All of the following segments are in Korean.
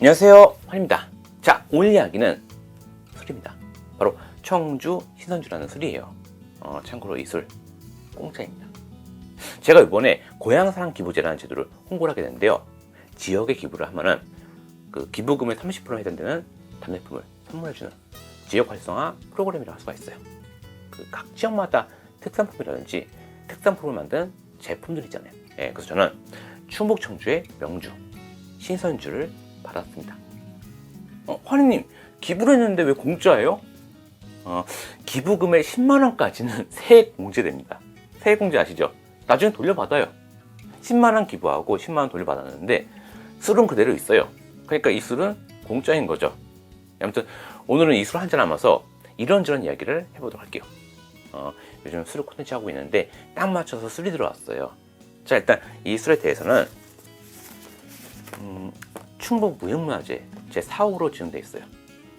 안녕하세요, 환입니다. 자, 오늘 이야기는 술입니다. 바로 청주 신선주라는 술이에요. 참고로 이 술 공짜입니다. 제가 이번에 고향사랑 기부제라는 제도를 홍보를 하게 됐는데요. 지역에 기부를 하면은 그 기부금의 30%에 해당되는 답례품을 선물해주는 지역 활성화 프로그램이라고 할 수가 있어요. 그 각 지역마다 특산품이라든지 특산품을 만든 제품들 있잖아요. 그래서 저는 충북 청주의 명주 신선주를 받았습니다. 환희님, 기부를 했는데 왜 공짜예요? 기부금의 10만원까지는 세액 공제됩니다. 세액 공제 아시죠? 나중에 돌려받아요. 10만원 기부하고 10만원 돌려받았는데 술은 그대로 있어요. 그러니까 이 술은 공짜인 거죠. 아무튼 오늘은 이 술 한잔 하면서 이런저런 이야기를 해보도록 할게요. 요즘 술 콘텐츠 하고 있는데 딱 맞춰서 술이 들어왔어요. 자, 일단 이 술에 대해서는 충북 무형문화재 제4호로 지정되어 있어요.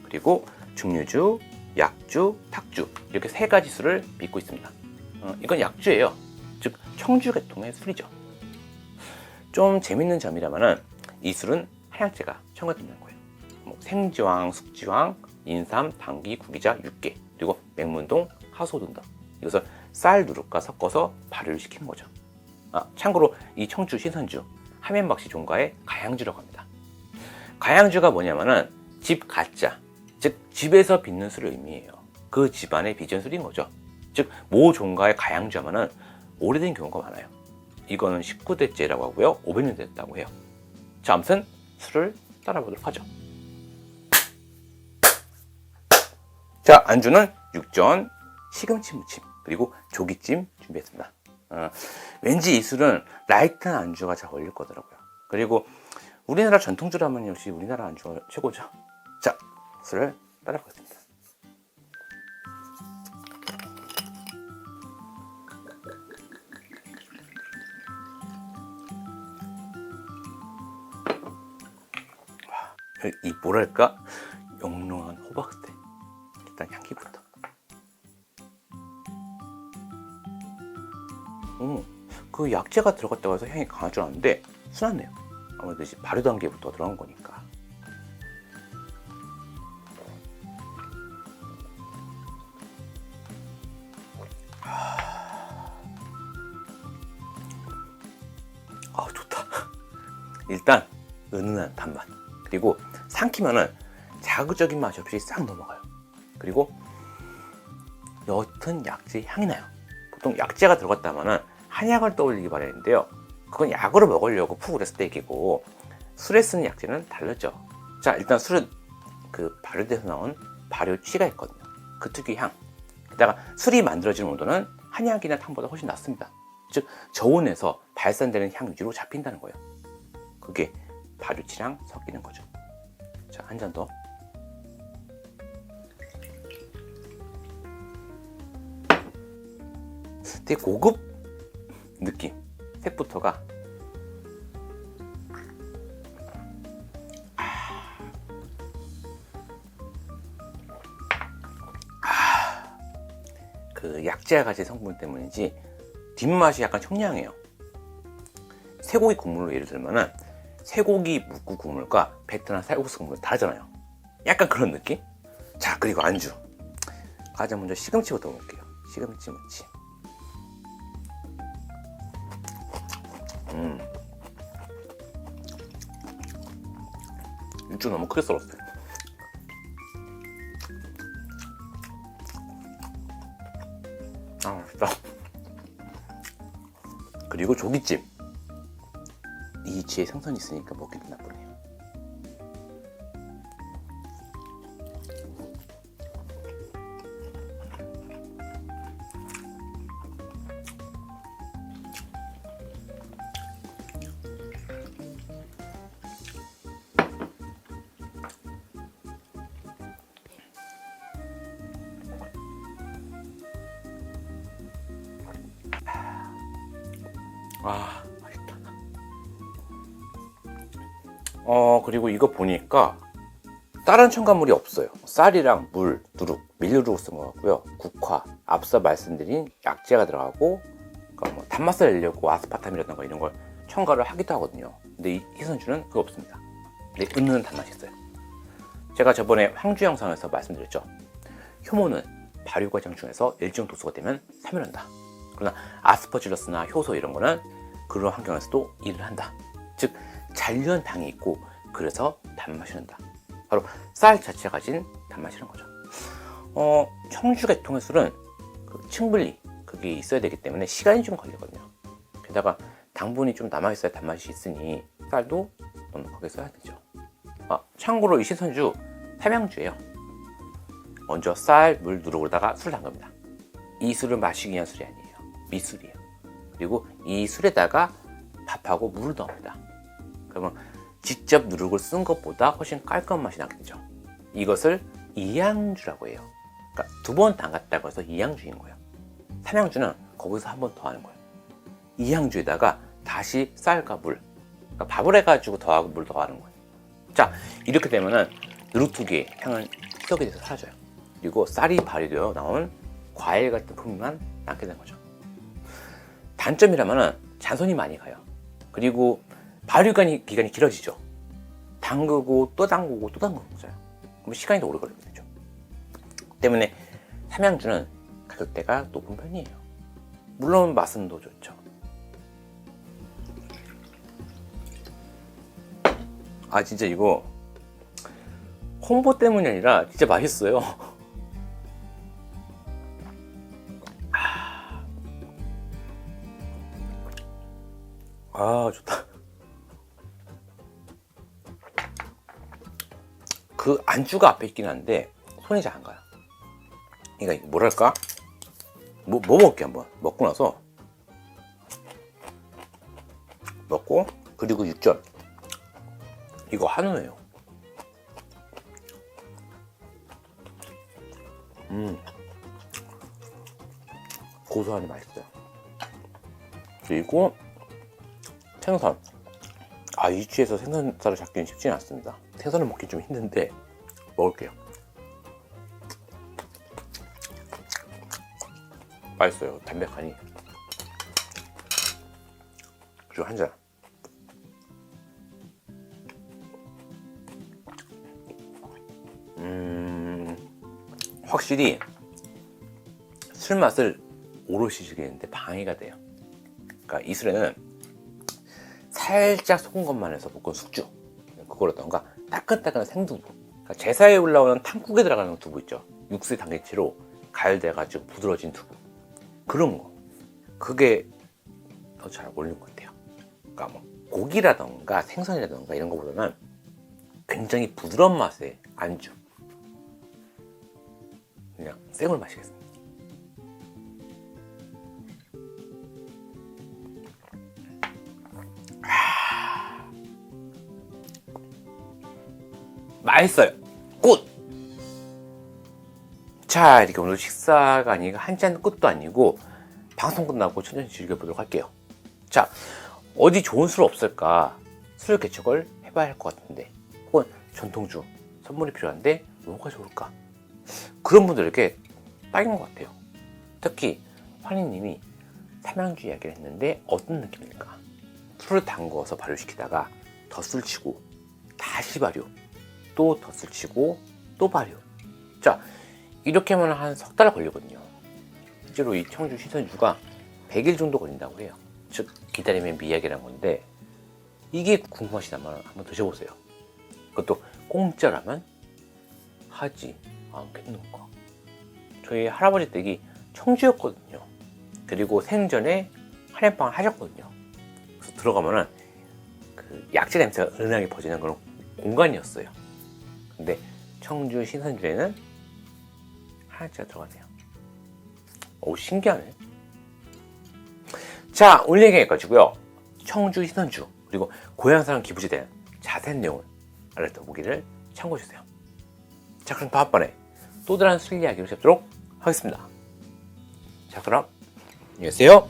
그리고 중류주, 약주, 탁주 이렇게 세 가지 술을 빚고 있습니다. 이건 약주예요. 즉 청주 계통의 술이죠. 좀 재밌는 점이라면은 이 술은 한약재가 첨가된다는 거예요. 생지황, 숙지황, 인삼, 당귀, 구기자, 육개 그리고 맹문동, 하소등 등 이것을 쌀 누룩과 섞어서 발효를 시키는 거죠. 참고로 이 청주 신선주 하면박씨 종가의 가양주라고 합니다. 가양주가 뭐냐면은 집 가짜, 즉 집에서 빚는 술을 의미해요. 그 집안의 빚은 술인 거죠. 즉 모 종가의 가양주 하면은 오래된 경우가 많아요. 이거는 19대째라고 하고요, 500년 됐다고 해요. 자, 아무튼 술을 따라보도록 하죠. 자, 안주는 육전, 시금치 무침, 그리고 조기찜 준비했습니다. 왠지 이 술은 라이트한 안주가 잘 어울릴 거더라고요. 그리고 우리나라 전통주라면 역시 우리나라 안주가 최고죠. 자, 술을 따라보겠습니다. 이 뭐랄까 영롱한 호박스테. 일단 향기부터. 그 약재가 들어갔다고 해서 향이 강할 줄 알았는데 순하네요. 아무래도 이제 발효 단계부터 들어간 거니까. 좋다. 일단 은은한 단맛, 그리고 삼키면은 자극적인 맛이 없이 싹 넘어가요. 그리고 옅은 약재 향이 나요. 보통 약재가 들어갔다면은 한약을 떠올리기 바라는데요, 그건 약으로 먹으려고 푹 우렸을 때 얘기고, 술에 쓰는 약재는 다르죠. 자, 일단 술은 그 발효돼서 나온 발효취가 있거든요. 그 특유의 향. 게다가 술이 만들어지는 온도는 한약이나 탕보다 훨씬 낮습니다. 즉 저온에서 발산되는 향 위주로 잡힌다는 거예요. 그게 발효취랑 섞이는 거죠. 자, 한 잔 더. 되게 고급 느낌. 색부터가 그 약재가 가진 성분 때문인지 뒷맛이 약간 청량해요. 쇠고기 국물로 예를 들면은 쇠고기 묵국 국물과 베트남 쌀국수 국물 다르잖아요. 약간 그런 느낌? 자, 그리고 안주. 가장 먼저 시금치부터 먹을게요. 시금치 무침. 육주 너무 크게 썰었어요. 맛있다. 그리고 조기찜. 이치에 생선이 있으니까 먹기도 나쁘네요. 맛있다. 그리고 이거 보니까 다른 첨가물이 없어요. 쌀이랑 물, 누룩, 밀누룩을 쓴 것 같고요. 국화, 앞서 말씀드린 약재가 들어가고, 그러니까 뭐 단맛을 내려고 아스파탐이라든가 이런 걸 첨가를 하기도 하거든요. 근데 이 희선주는 그거 없습니다. 근데 은은한 단맛이 있어요. 제가 저번에 황주 영상에서 말씀드렸죠. 효모는 발효 과정 중에서 일정 도수가 되면 사멸한다. 그러나 아스퍼질러스나 효소 이런 거는 그런 환경에서도 일을 한다. 즉 잔류한 당이 있고 그래서 단맛이 난다. 바로 쌀 자체가 가진 단맛이라는 거죠. 청주 계통의 술은 그 층분리 그게 있어야 되기 때문에 시간이 좀 걸리거든요. 게다가 당분이 좀 남아있어야 단맛이 있으니 쌀도 넉넉하게 써야 되죠. 참고로 이 신선주 삼양주예요. 먼저 쌀, 물, 누룩으로다가 술을 담갑니다. 이 술을 마시기 위한 술이 아니에요. 미술이에요. 그리고 이 술에다가 밥하고 물을 넣습니다. 그러면 직접 누룩을 쓴 것보다 훨씬 깔끔한 맛이 나게 되죠. 이것을 이양주라고 해요. 그러니까 2번 담갔다고 해서 이양주인 거예요. 삼양주는 거기서 한 번 더 하는 거예요. 이양주에다가 다시 쌀과 물, 그러니까 밥을 해가지고 더하고 물 더하는 거예요. 자, 이렇게 되면은 누룩 특유의 향은 희석이 돼서 사라져요. 그리고 쌀이 발효되어 나온 과일 같은 풍미만 남게 된 거죠. 단점이라면은 잔손이 많이 가요. 그리고 발효 기간이 길어지죠. 담그고 또 담그고 또 담그는 거잖아요. 그럼 시간이 더 오래 걸리게 되죠. 때문에 삼양주는 가격대가 높은 편이에요. 물론 맛은 더 좋죠. 진짜 이거 홍보 때문이 아니라 진짜 맛있어요. 좋다. 그 안주가 앞에 있긴 한데 손이 잘 안 가요. 그러니까 뭐랄까? 뭐 먹을게 한번. 먹고 나서 먹고 그리고 육전 이거 한우예요. 고소하니 맛있어요. 그리고 생선. 이 주에서 생선살을 잡기는 쉽지는 않습니다. 생선을 먹기 좀 힘든데 먹을게요. 맛있어요. 담백하니. 그리고 한 잔. 확실히 술 맛을 오롯이 즐기는데 방해가 돼요. 그러니까 이 술에는 살짝 소금 것만 해서 볶은 숙주, 그거라던가 따끈따끈한 생두부, 그러니까 제사에 올라오는 탕국에 들어가는 두부 있죠. 육수에 담긴 채로 가열돼가지고 부드러워진 두부, 그런 거, 그게 더 잘 어울리는 것 같아요. 그러니까 뭐 고기라던가 생선이라던가 이런 거보다는 굉장히 부드러운 맛의 안주. 그냥 생을 마시겠습니다. 맛있어요. 굿! 자, 이렇게 오늘 식사가 아니고 한잔 끝도 아니고 방송 끝나고 천천히 즐겨보도록 할게요. 자, 어디 좋은 술 없을까? 술 개척을 해봐야 할 것 같은데, 혹은 전통주 선물이 필요한데 뭐가 좋을까? 그런 분들에게 딱인 것 같아요. 특히 환희님이 삼양주 이야기를 했는데 어떤 느낌일까? 술을 담궈서 발효시키다가 덧술 치고 다시 발효, 또 덧술 치고 또 발효. 자, 이렇게 하면 한 석 달 걸리거든요. 실제로 이 청주 신선주가 100일 정도 걸린다고 해요. 즉 기다림의 미학이라는 건데, 이게 궁금하시다면 한번 드셔보세요. 그것도 공짜라면 하지 않겠는가. 저희 할아버지 댁이 청주였거든요. 그리고 생전에 한약방을 하셨거든요. 그래서 들어가면은 그 약재 냄새가 은은하게 퍼지는 그런 공간이었어요. 근데 청주 신선주에는 한약재가 들어가네요. 신기하네. 자, 오늘 얘기 여기까지고요. 청주 신선주 그리고 고향사랑 기부지에 대한 자세한 내용을 알려드리기를 참고해주세요. 자, 그럼 다음번에 또 다른 술 이야기를 잡도록 하겠습니다. 자, 그럼 안녕히 계세요.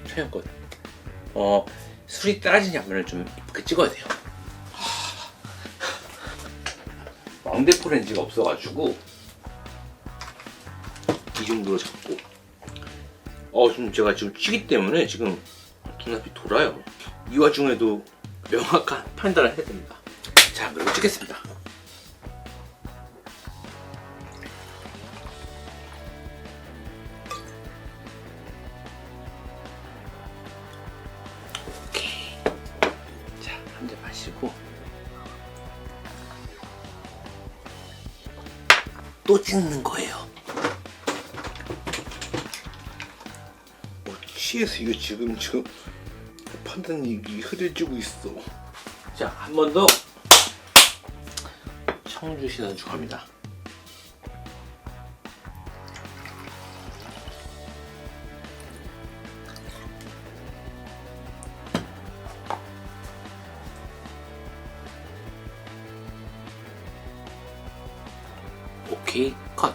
촬영권. 술이 떨어진 장면을 좀 이쁘게 찍어야 돼요. 왕대포 렌즈가 없어가지고 이 정도로 잡고, 지금 제가 지금 치기 때문에 지금 눈앞이 돌아요. 이 와중에도 명확한 판단을 해야 됩니다. 자, 그리고 찍겠습니다. 오케이. 자, 한 잔 마시고 또 찍는 거예요. 취해서 이거 지금 판단이 흐려지고 있어. 자, 한 번 더 청주 신선주 갑니다. 오케이, 컷.